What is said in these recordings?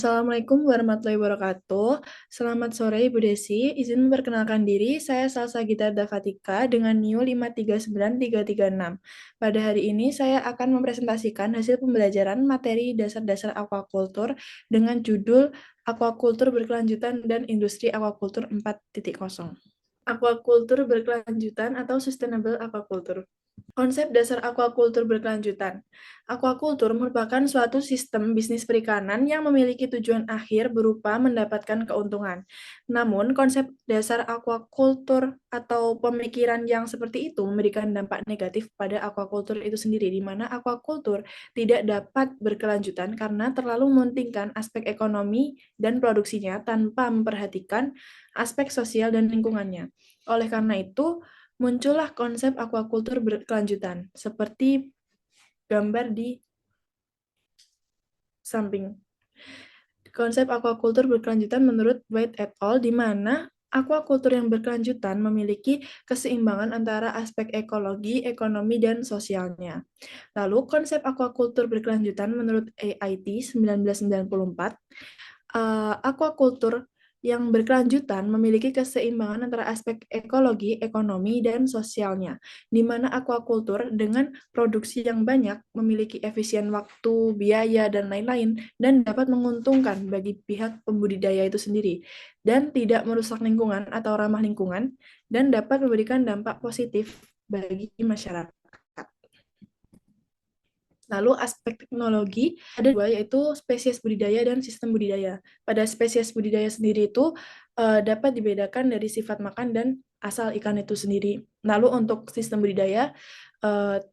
Assalamualaikum warahmatullahi wabarakatuh. Selamat sore Ibu Desi. Izin memperkenalkan diri, saya Salsa Gita Davatika dengan NIU 539-336. Pada hari ini saya akan mempresentasikan hasil pembelajaran materi dasar-dasar aquaculture dengan judul Aquaculture Berkelanjutan dan Industri Aquaculture 4.0. Aquaculture berkelanjutan atau Sustainable Aquaculture. Konsep dasar aquaculture berkelanjutan. Aquaculture merupakan suatu sistem bisnis perikanan yang memiliki tujuan akhir berupa mendapatkan keuntungan. Namun, konsep dasar aquaculture atau pemikiran yang seperti itu memberikan dampak negatif pada aquaculture itu sendiri, di mana aquaculture tidak dapat berkelanjutan karena terlalu mementingkan aspek ekonomi dan produksinya tanpa memperhatikan aspek sosial dan lingkungannya. Oleh karena itu, muncullah konsep aquaculture berkelanjutan, seperti gambar di samping. Konsep aquaculture berkelanjutan menurut White et al., di mana aquaculture yang berkelanjutan memiliki keseimbangan antara aspek ekologi, ekonomi, dan sosialnya. Lalu, konsep aquaculture berkelanjutan menurut AIT 1994, aquaculture yang berkelanjutan memiliki keseimbangan antara aspek ekologi, ekonomi, dan sosialnya, di mana aquaculture dengan produksi yang banyak memiliki efisien waktu, biaya, dan lain-lain, dan dapat menguntungkan bagi pihak pembudidaya itu sendiri, dan tidak merusak lingkungan atau ramah lingkungan, dan dapat memberikan dampak positif bagi masyarakat. Lalu aspek teknologi ada dua, yaitu spesies budidaya dan sistem budidaya. Pada spesies budidaya sendiri itu dapat dibedakan dari sifat makan dan asal ikan itu sendiri. Lalu untuk sistem budidaya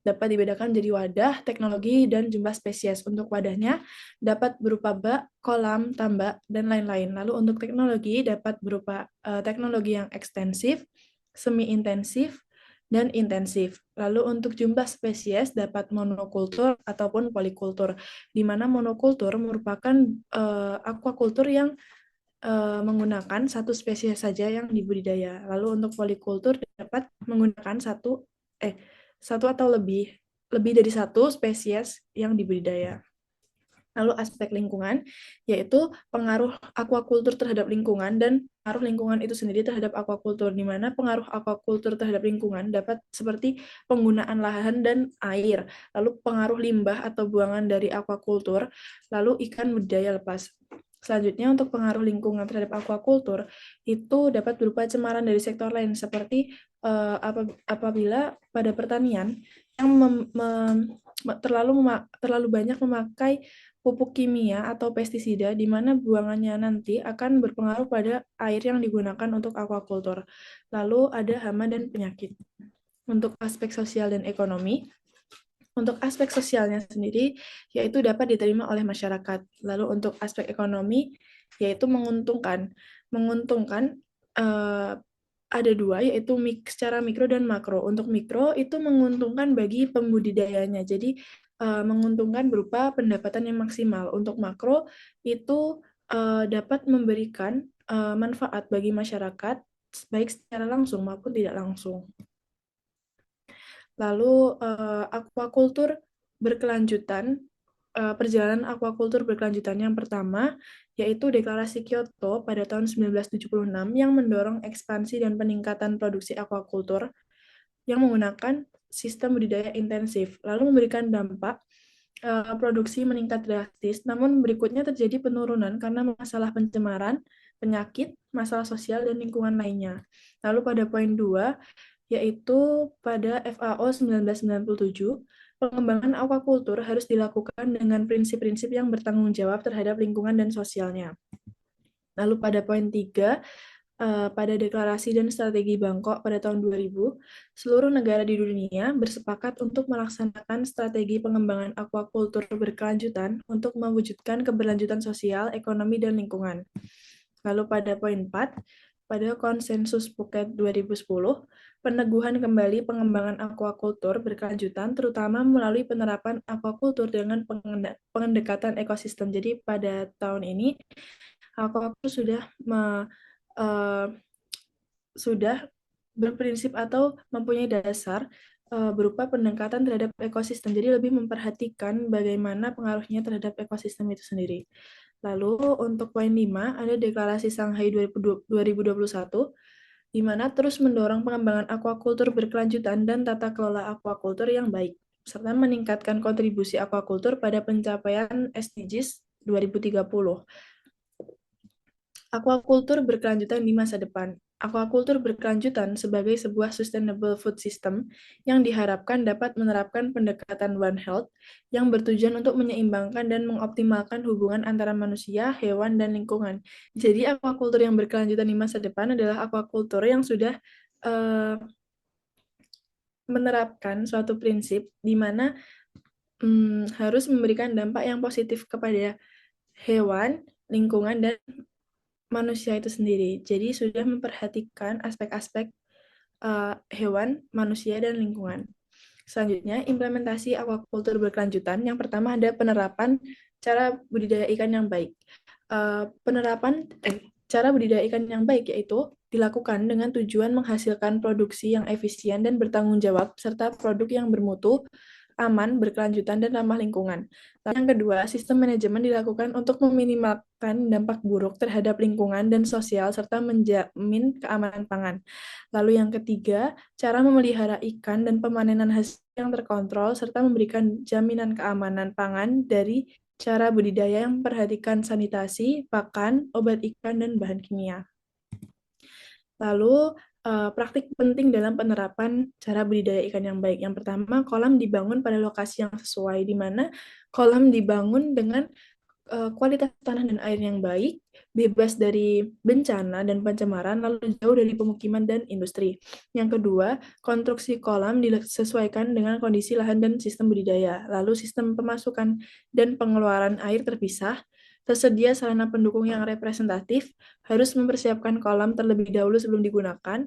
dapat dibedakan jadi wadah, teknologi, dan jumlah spesies. Untuk wadahnya dapat berupa bak, kolam, tambak, dan lain-lain. Lalu untuk teknologi dapat berupa teknologi yang ekstensif, semi-intensif, dan intensif. Lalu untuk jumlah spesies dapat monokultur ataupun polikultur, di mana monokultur merupakan aquaculture yang menggunakan satu spesies saja yang dibudidaya. Lalu untuk polikultur dapat menggunakan satu atau lebih dari satu spesies yang dibudidaya. Lalu aspek lingkungan, yaitu pengaruh aquaculture terhadap lingkungan dan pengaruh lingkungan itu sendiri terhadap aquaculture, di mana pengaruh aquaculture terhadap lingkungan dapat seperti penggunaan lahan dan air, lalu pengaruh limbah atau buangan dari aquaculture, lalu ikan budidaya lepas. Selanjutnya, untuk pengaruh lingkungan terhadap aquaculture, itu dapat berupa cemaran dari sektor lain, seperti apabila pada pertanian yang terlalu banyak memakai pupuk kimia atau pestisida, di mana buangannya nanti akan berpengaruh pada air yang digunakan untuk aquaculture. Lalu ada hama dan penyakit. Untuk aspek sosial dan ekonomi, untuk aspek sosialnya sendiri, yaitu dapat diterima oleh masyarakat. Lalu untuk aspek ekonomi, yaitu menguntungkan. Menguntungkan ada dua, yaitu secara mikro dan makro. Untuk mikro itu menguntungkan bagi pembudidayanya. Jadi menguntungkan berupa pendapatan yang maksimal. Untuk makro itu dapat memberikan manfaat bagi masyarakat baik secara langsung maupun tidak langsung. Lalu aquaculture berkelanjutan, perjalanan aquaculture berkelanjutan yang pertama yaitu Deklarasi Kyoto pada tahun 1976 yang mendorong ekspansi dan peningkatan produksi aquaculture yang menggunakan sistem budidaya intensif, lalu memberikan dampak produksi meningkat drastis, namun berikutnya terjadi penurunan karena masalah pencemaran, penyakit, masalah sosial, dan lingkungan lainnya. Lalu pada poin 2, yaitu pada FAO 1997, pengembangan aquaculture harus dilakukan dengan prinsip-prinsip yang bertanggung jawab terhadap lingkungan dan sosialnya. Lalu pada poin 3, pada deklarasi dan strategi Bangkok pada tahun 2000, seluruh negara di dunia bersepakat untuk melaksanakan strategi pengembangan aquaculture berkelanjutan untuk mewujudkan keberlanjutan sosial, ekonomi, dan lingkungan. Lalu pada poin 4, pada konsensus Phuket 2010, peneguhan kembali pengembangan aquaculture berkelanjutan terutama melalui penerapan aquaculture dengan pendekatan ekosistem. Jadi pada tahun ini aquaculture sudah berprinsip atau mempunyai dasar berupa pendekatan terhadap ekosistem. Jadi lebih memperhatikan bagaimana pengaruhnya terhadap ekosistem itu sendiri. Lalu untuk poin 5 ada Deklarasi Shanghai 2021, di mana terus mendorong pengembangan aquaculture berkelanjutan dan tata kelola aquaculture yang baik, serta meningkatkan kontribusi aquaculture pada pencapaian SDGs 2030. Aquaculture berkelanjutan di masa depan. Aquaculture berkelanjutan sebagai sebuah sustainable food system yang diharapkan dapat menerapkan pendekatan One Health yang bertujuan untuk menyeimbangkan dan mengoptimalkan hubungan antara manusia, hewan, dan lingkungan. Jadi aquaculture yang berkelanjutan di masa depan adalah aquaculture yang sudah menerapkan suatu prinsip di mana harus memberikan dampak yang positif kepada hewan, lingkungan, dan manusia itu sendiri. Jadi sudah memperhatikan aspek-aspek hewan, manusia, dan lingkungan. Selanjutnya, implementasi aquaculture berkelanjutan. Yang pertama ada penerapan cara budidaya ikan yang baik. Cara budidaya ikan yang baik yaitu dilakukan dengan tujuan menghasilkan produksi yang efisien dan bertanggung jawab, serta produk yang bermutu, aman, berkelanjutan, dan ramah lingkungan. Lalu yang kedua, sistem manajemen dilakukan untuk meminimalkan dampak buruk terhadap lingkungan dan sosial, serta menjamin keamanan pangan. Lalu yang ketiga, cara memelihara ikan dan pemanenan hasil yang terkontrol, serta memberikan jaminan keamanan pangan dari cara budidaya yang memperhatikan sanitasi, pakan, obat ikan, dan bahan kimia. Lalu, praktik penting dalam penerapan cara budidaya ikan yang baik. Yang pertama, kolam dibangun pada lokasi yang sesuai, di mana kolam dibangun dengan kualitas tanah dan air yang baik, bebas dari bencana dan pencemaran, lalu jauh dari pemukiman dan industri. Yang kedua, konstruksi kolam disesuaikan dengan kondisi lahan dan sistem budidaya, lalu sistem pemasukan dan pengeluaran air terpisah, tersedia sarana pendukung yang representatif, harus mempersiapkan kolam terlebih dahulu sebelum digunakan,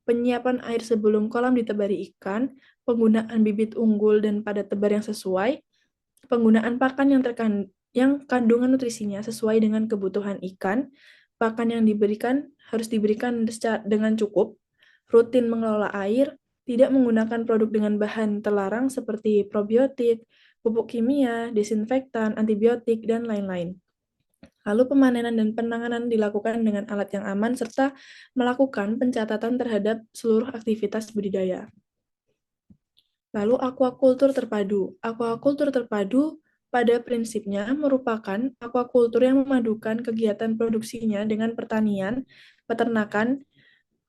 penyiapan air sebelum kolam ditebari ikan, penggunaan bibit unggul dan padat tebar yang sesuai, penggunaan pakan yang kandungan nutrisinya sesuai dengan kebutuhan ikan, pakan yang diberikan harus diberikan dengan cukup, rutin mengelola air, tidak menggunakan produk dengan bahan terlarang seperti probiotik, pupuk kimia, desinfektan, antibiotik, dan lain-lain. Lalu pemanenan dan penanganan dilakukan dengan alat yang aman serta melakukan pencatatan terhadap seluruh aktivitas budidaya. Lalu aquaculture terpadu. Aquaculture terpadu pada prinsipnya merupakan aquaculture yang memadukan kegiatan produksinya dengan pertanian, peternakan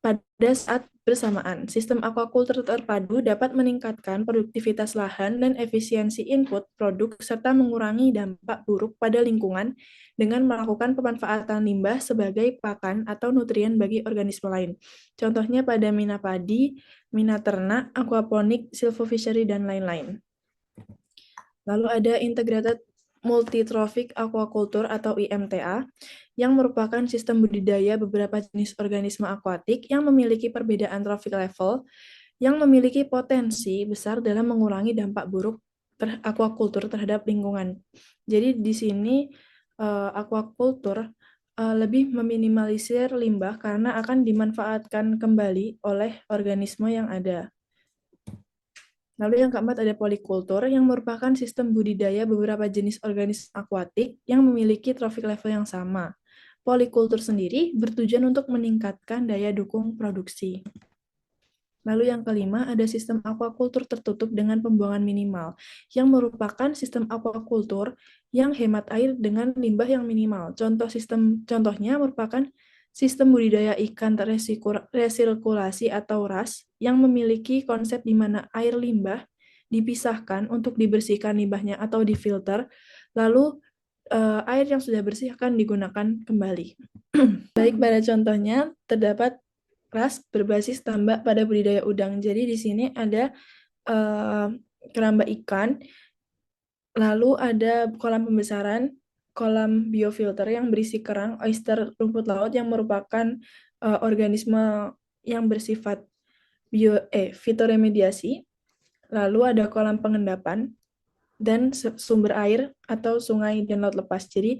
pada saat bersamaan. Sistem aquaculture terpadu dapat meningkatkan produktivitas lahan dan efisiensi input produk serta mengurangi dampak buruk pada lingkungan dengan melakukan pemanfaatan limbah sebagai pakan atau nutrien bagi organisme lain. Contohnya pada mina padi, mina ternak, aquaponik, silvofishery, dan lain-lain. Lalu ada Integrated Multitrophic Aquaculture atau IMTA, yang merupakan sistem budidaya beberapa jenis organisme akuatik yang memiliki perbedaan trophic level, yang memiliki potensi besar dalam mengurangi dampak buruk aquaculture terhadap lingkungan. Jadi di sini aquaculture lebih meminimalisir limbah karena akan dimanfaatkan kembali oleh organisme yang ada. Lalu yang keempat ada polikultur, yang merupakan sistem budidaya beberapa jenis organisme akuatik yang memiliki trophic level yang sama. Polikultur sendiri bertujuan untuk meningkatkan daya dukung produksi. Lalu yang kelima ada sistem aquaculture tertutup dengan pembuangan minimal, yang merupakan sistem aquaculture yang hemat air dengan limbah yang minimal. Contohnya merupakan sistem budidaya ikan resirkulasi atau RAS yang memiliki konsep di mana air limbah dipisahkan untuk dibersihkan limbahnya atau difilter, lalu air yang sudah bersih akan digunakan kembali. Baik, pada contohnya terdapat RAS berbasis tambak pada budidaya udang. Jadi di sini ada keramba ikan, lalu ada kolam pembesaran, kolam biofilter yang berisi kerang, oyster, rumput laut yang merupakan organisme yang bersifat fitoremediasi. Lalu ada kolam pengendapan dan sumber air atau sungai dan laut lepas. Jadi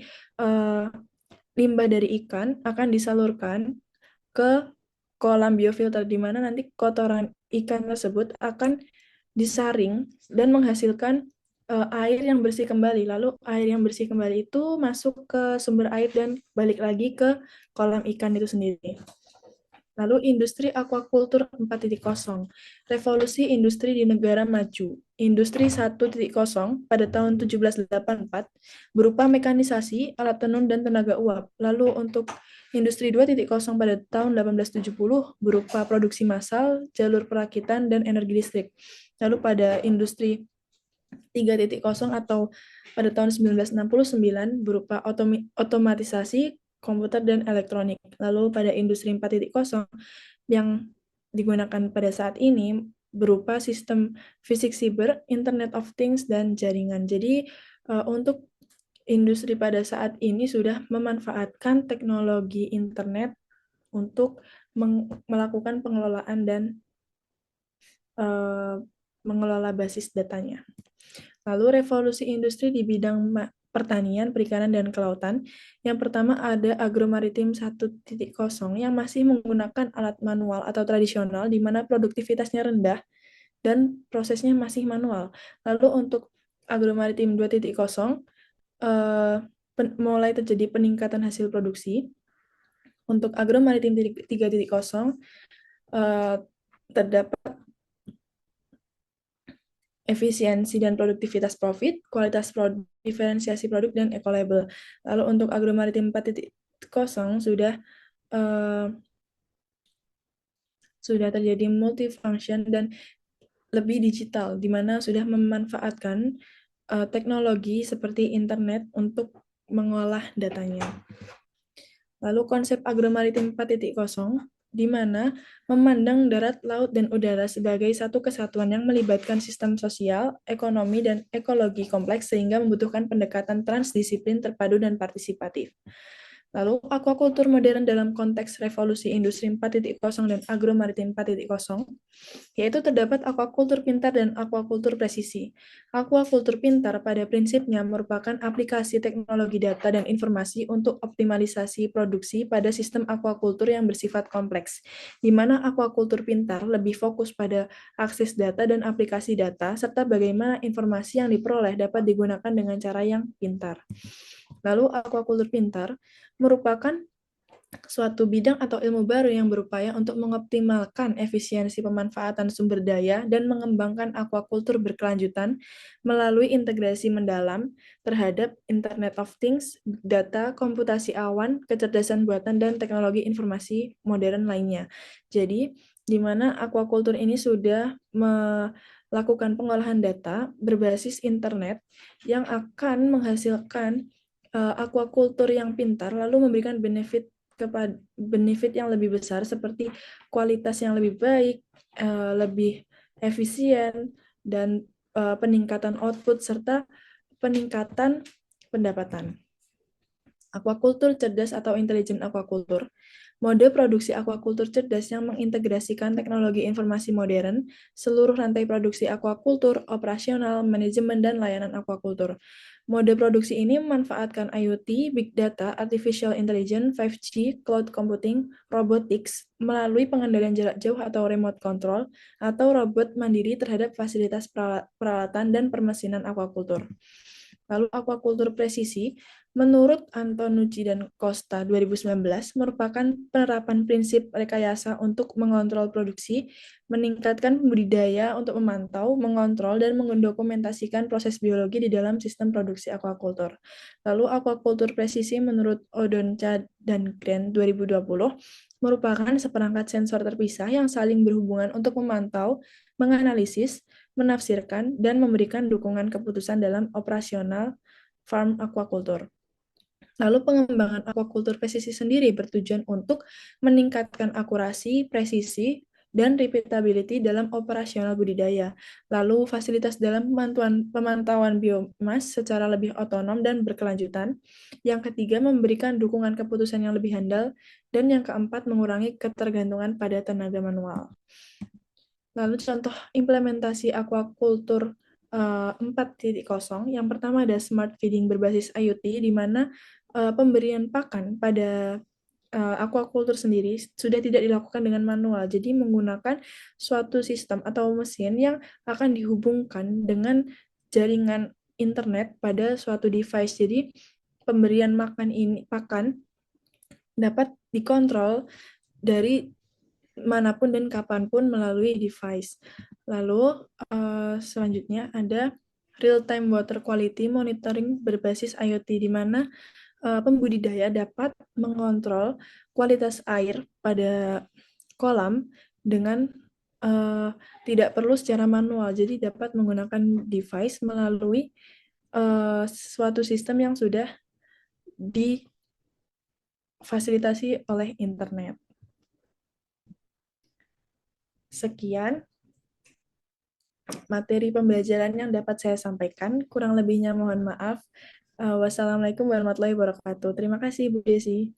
limbah dari ikan akan disalurkan ke kolam biofilter di mana nanti kotoran ikan tersebut akan disaring dan menghasilkan air yang bersih kembali. Lalu air yang bersih kembali itu masuk ke sumber air dan balik lagi ke kolam ikan itu sendiri. Lalu industri aquaculture 4.0, revolusi industri di negara maju. Industri 1.0 pada tahun 1784 berupa mekanisasi, alat tenun, dan tenaga uap. Lalu untuk industri 2.0 pada tahun 1870 berupa produksi massal, jalur perakitan, dan energi listrik. Lalu pada industri 3.0 atau pada tahun 1969 berupa otomatisasi, komputer, dan elektronik. Lalu pada industri 4.0 yang digunakan pada saat ini berupa sistem fisik siber, Internet of Things, dan jaringan. Jadi untuk industri pada saat ini sudah memanfaatkan teknologi internet untuk melakukan pengelolaan dan mengelola basis datanya. Lalu revolusi industri di bidang pertanian, perikanan, dan kelautan. Yang pertama ada agromaritim 1.0 yang masih menggunakan alat manual atau tradisional di mana produktivitasnya rendah dan prosesnya masih manual. Lalu untuk agromaritim 2.0 mulai terjadi peningkatan hasil produksi. Untuk agromaritim 3.0 terdapat efisiensi dan produktivitas profit, kualitas produk, diferensiasi produk, dan eco-label. Lalu untuk agromaritim 4.0 sudah terjadi multifunction dan lebih digital, di mana sudah memanfaatkan teknologi seperti internet untuk mengolah datanya. Lalu konsep agromaritim 4.0 di mana memandang darat, laut, dan udara sebagai satu kesatuan yang melibatkan sistem sosial, ekonomi, dan ekologi kompleks sehingga membutuhkan pendekatan transdisiplin, terpadu, dan partisipatif. Lalu, aquaculture modern dalam konteks revolusi industri 4.0 dan agromaritim 4.0, yaitu terdapat aquaculture pintar dan aquaculture presisi. Aquaculture pintar pada prinsipnya merupakan aplikasi teknologi data dan informasi untuk optimalisasi produksi pada sistem aquaculture yang bersifat kompleks, di mana aquaculture pintar lebih fokus pada akses data dan aplikasi data, serta bagaimana informasi yang diperoleh dapat digunakan dengan cara yang pintar. Lalu, aquaculture pintar merupakan suatu bidang atau ilmu baru yang berupaya untuk mengoptimalkan efisiensi pemanfaatan sumber daya dan mengembangkan aquaculture berkelanjutan melalui integrasi mendalam terhadap Internet of Things, data, komputasi awan, kecerdasan buatan, dan teknologi informasi modern lainnya. Jadi, di mana aquaculture ini sudah melakukan pengolahan data berbasis internet yang akan menghasilkan aquaculture yang pintar, lalu memberikan benefit yang lebih besar seperti kualitas yang lebih baik, lebih efisien, dan peningkatan output serta peningkatan pendapatan. Aquaculture cerdas atau intelligent aquaculture. Mode produksi aquaculture cerdas yang mengintegrasikan teknologi informasi modern, seluruh rantai produksi aquaculture, operasional, manajemen, dan layanan aquaculture. Mode produksi ini memanfaatkan IoT, Big Data, Artificial Intelligence, 5G, Cloud Computing, Robotics, melalui pengendalian jarak jauh atau remote control, atau robot mandiri terhadap fasilitas peralatan dan permesinan aquaculture. Lalu aquaculture presisi, menurut Antonucci dan Costa 2019, merupakan penerapan prinsip rekayasa untuk mengontrol produksi, meningkatkan budidaya untuk memantau, mengontrol, dan mendokumentasikan proses biologi di dalam sistem produksi aquaculture. Lalu aquaculture presisi menurut Odoncha dan Grant 2020 merupakan seperangkat sensor terpisah yang saling berhubungan untuk memantau, menganalisis, menafsirkan, dan memberikan dukungan keputusan dalam operasional farm aquaculture. Lalu pengembangan aquaculture presisi sendiri bertujuan untuk meningkatkan akurasi, presisi, dan repeatability dalam operasional budidaya. Lalu fasilitas dalam pemantauan biomas secara lebih otonom dan berkelanjutan. Yang ketiga, memberikan dukungan keputusan yang lebih handal. Dan yang keempat, mengurangi ketergantungan pada tenaga manual. Lalu contoh implementasi aquaculture 4.0, yang pertama ada smart feeding berbasis IoT, di mana pemberian pakan pada aquaculture sendiri sudah tidak dilakukan dengan manual, jadi menggunakan suatu sistem atau mesin yang akan dihubungkan dengan jaringan internet pada suatu device. Jadi pemberian pakan dapat dikontrol dari manapun dan kapanpun melalui device. Lalu selanjutnya ada real-time water quality monitoring berbasis IoT, di mana pembudidaya dapat mengontrol kualitas air pada kolam dengan tidak perlu secara manual. Jadi dapat menggunakan device melalui suatu sistem yang sudah difasilitasi oleh internet. Sekian materi pembelajaran yang dapat saya sampaikan. Kurang lebihnya mohon maaf. Wassalamualaikum warahmatullahi wabarakatuh. Terima kasih, Bu Desi.